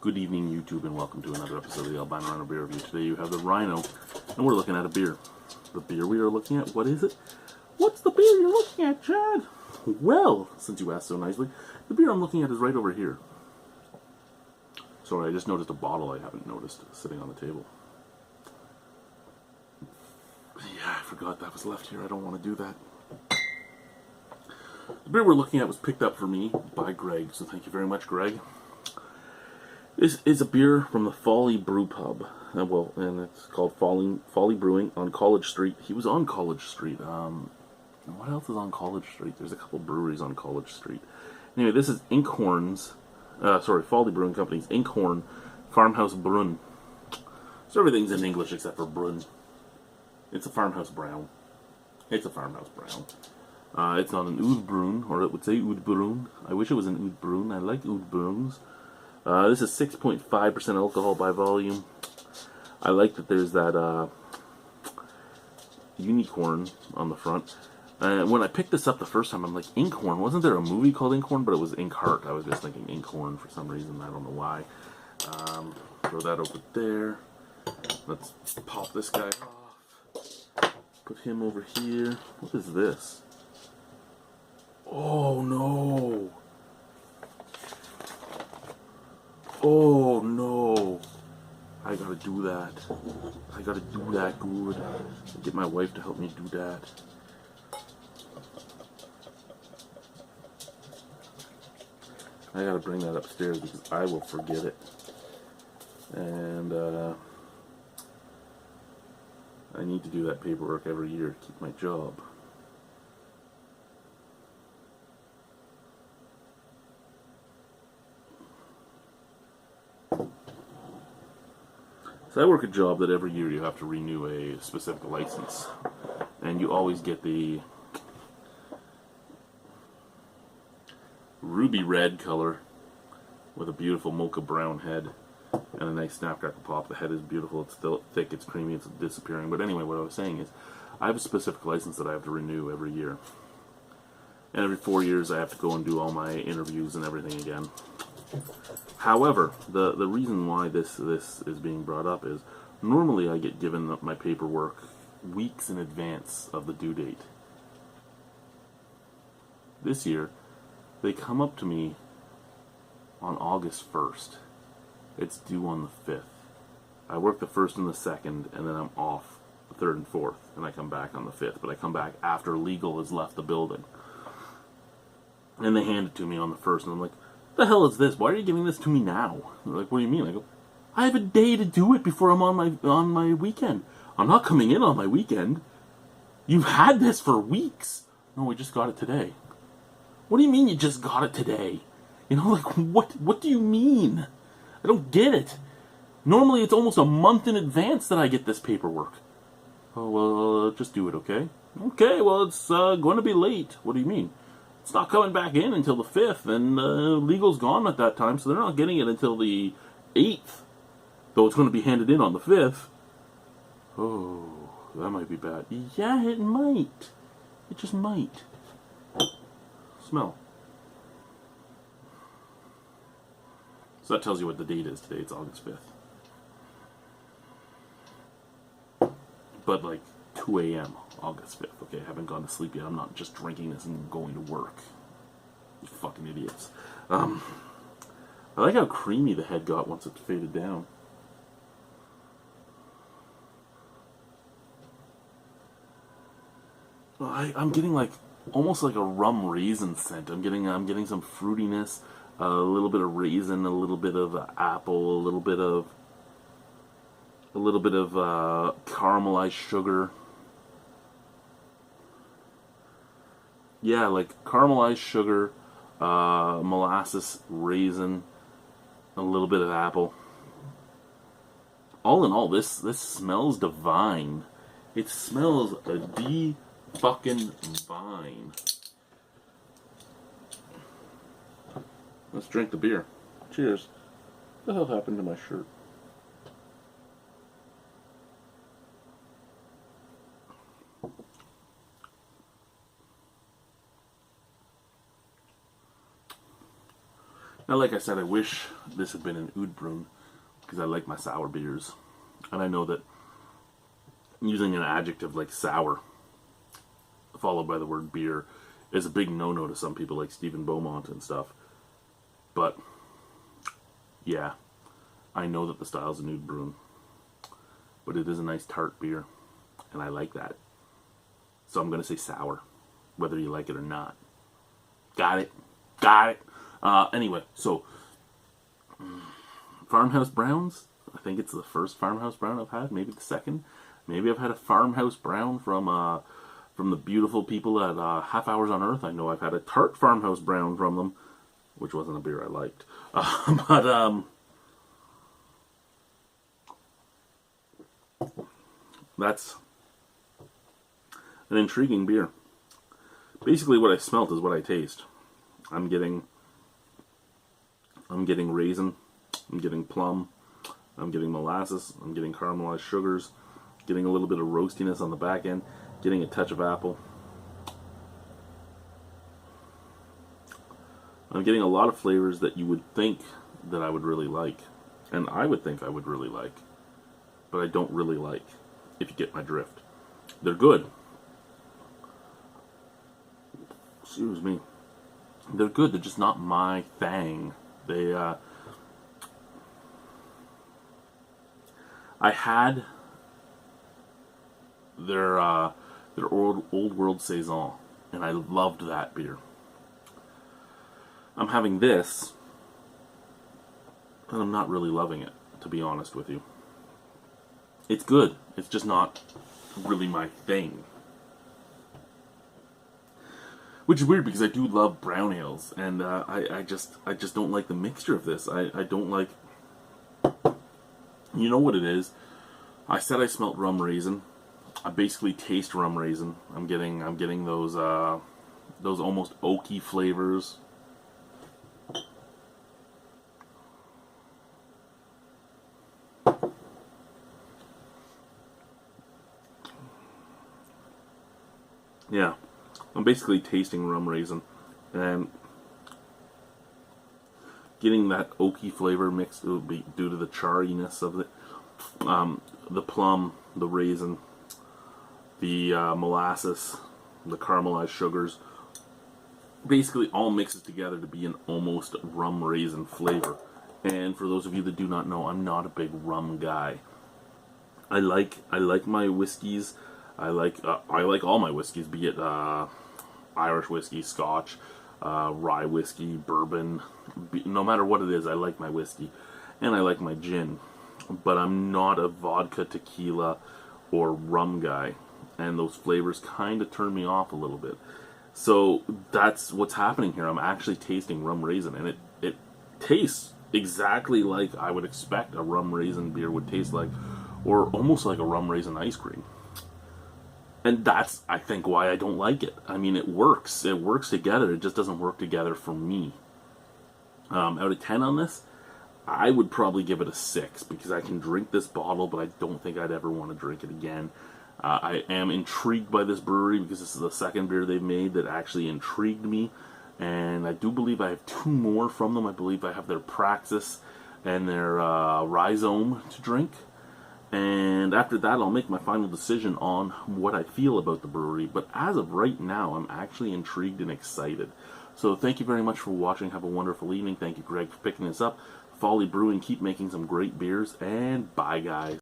Good evening, YouTube, and welcome to another episode of the Albino Rhino Beer Review. Today you have the Rhino, and we're looking at a beer. The beer we are looking at, what is it? What's the beer you're looking at, Chad? Well, since you asked so nicely, the beer I'm looking at is right over here. Sorry, I just noticed a bottle I haven't noticed sitting on the table. Yeah, I forgot that was left here. I don't want to do that. The beer we're looking at was picked up for me by Greg, so thank you very much, Greg. This is a beer from the Folly Brewpub. And it's called Folly Brewing on College Street. He was on College Street. What else is on College Street? There's a couple breweries on College Street. Anyway, this is Inkhorn's, Folly Brewing Company's Inkhorn Farmhouse Bruin. So everything's in English except for Bruin. It's a Farmhouse Brown. It's a Farmhouse Brown. It's not an Oud Bruin, or it would say Oud Bruin. I wish it was an Oud Bruin. I like Oud Bruins. This is 6.5% alcohol by volume. I like that there's that unicorn on the front. When I picked this up the first time, I'm like, Inkhorn? Wasn't there a movie called Inkhorn? But it was Inkhorn. I was just thinking Inkhorn for some reason. I don't know why. Throw that over there. Let's pop this guy off. Put him over here. What is this? Oh, no. Oh no, I gotta do that. I gotta do that good. Get my wife to help me do that. I gotta bring that upstairs because I will forget it. And I need to do that paperwork every year to keep my job. So I work a job that every year you have to renew a specific license, and you always get the ruby red color with a beautiful mocha brown head and a nice snapcrackle pop. The head is beautiful, it's still thick, it's creamy, it's disappearing. But anyway, what I was saying is I have a specific license that I have to renew every year, and every 4 years I have to go and do all my interviews and everything again. However, the reason why this is being brought up is normally I get given my paperwork weeks in advance of the due date. This year, they come up to me on August 1st. It's due on the 5th. I work the 1st and the 2nd, and then I'm off the 3rd and 4th, and I come back on the 5th. But I come back after legal has left the building. And they hand it to me on the 1st, and I'm like, the hell is this? Why are you giving this to me now? They're like, what do you mean? I go, I have a day to do it before I'm on my weekend. I'm not coming in on my weekend. You've had this for weeks. No, we just got it today. What do you mean you just got it today? You know, like, what do you mean? I don't get it. Normally it's almost a month in advance that I get this paperwork. Oh, well, just do it, okay? Okay, well, it's going to be late. What do you mean? It's not coming back in until the 5th, and legal's gone at that time, so they're not getting it until the 8th, though it's going to be handed in on the 5th. Oh, that might be bad. Yeah, it might. It just might. Smell. So that tells you what the date is today. It's August 5th. But like 2 a.m. August 5th. Okay, I haven't gone to sleep yet. I'm not just drinking this and going to work. You fucking idiots. I like how creamy the head got once it faded down. Well, I'm getting like almost like a rum raisin scent. I'm getting some fruitiness, a little bit of raisin, a little bit of apple, a little bit of caramelized sugar. Yeah, like caramelized sugar, molasses, raisin, a little bit of apple. All in all, this smells divine. It smells fucking vine. Let's drink the beer. Cheers. What the hell happened to my shirt? Now, like I said, I wish this had been an oud Bruin, because I like my sour beers. And I know that using an adjective like sour, followed by the word beer, is a big no-no to some people like Stephen Beaumont and stuff. But, yeah, I know that the style's an oud Bruin. But it is a nice tart beer, and I like that. So I'm going to say sour, whether you like it or not. Got it? Got it? Anyway, so Farmhouse Browns. I think it's the first Farmhouse Brown I've had, maybe the second. Maybe I've had a Farmhouse Brown from the beautiful people at Half Hours on Earth. I know I've had a tart Farmhouse Brown from them, which wasn't a beer I liked. That's an intriguing beer. Basically, what I smelt is what I taste. I'm getting raisin, I'm getting plum, I'm getting molasses, I'm getting caramelized sugars, getting a little bit of roastiness on the back end, getting a touch of apple. I'm getting a lot of flavors that you would think that I would really like, and I would think I would really like, but I don't really like, if you get my drift. They're good. Excuse me. They're good, they're just not my thing. I had their old world saison, and I loved that beer. I'm having this, and I'm not really loving it, to be honest with you. It's good, it's just not really my thing. Which is weird, because I do love brown ales, and I just don't like the mixture of this. I don't like... You know what it is? I said I smelt rum raisin. I basically taste rum raisin. I'm getting those almost oaky flavors. Yeah, I'm basically tasting rum raisin and getting that oaky flavor mixed due to the chariness of it. The plum, the raisin, the molasses, the caramelized sugars, basically all mixes together to be an almost rum raisin flavor. And for those of you that do not know, I'm not a big rum guy. I like my whiskeys. I like all my whiskeys, be it Irish whiskey, Scotch, rye whiskey, bourbon. No matter what it is, I like my whiskey, and I like my gin. But I'm not a vodka, tequila, or rum guy, and those flavors kind of turn me off a little bit. So that's what's happening here. I'm actually tasting rum raisin, and it tastes exactly like I would expect a rum raisin beer would taste like, or almost like a rum raisin ice cream. And that's, I think, why I don't like it. I mean, it works. It works together. It just doesn't work together for me. Out of 10 on this, I would probably give it a 6, because I can drink this bottle, but I don't think I'd ever want to drink it again. I am intrigued by this brewery, because this is the second beer they've made that actually intrigued me. And I do believe I have 2 more from them. I believe I have their Praxis and their Rhizome to drink. And after that, I'll make my final decision on what I feel about the brewery. But as of right now, I'm actually intrigued and excited. So thank you very much for watching. Have a wonderful evening. Thank you, Greg, for picking this up. Folly Brewing, keep making some great beers. And bye, guys.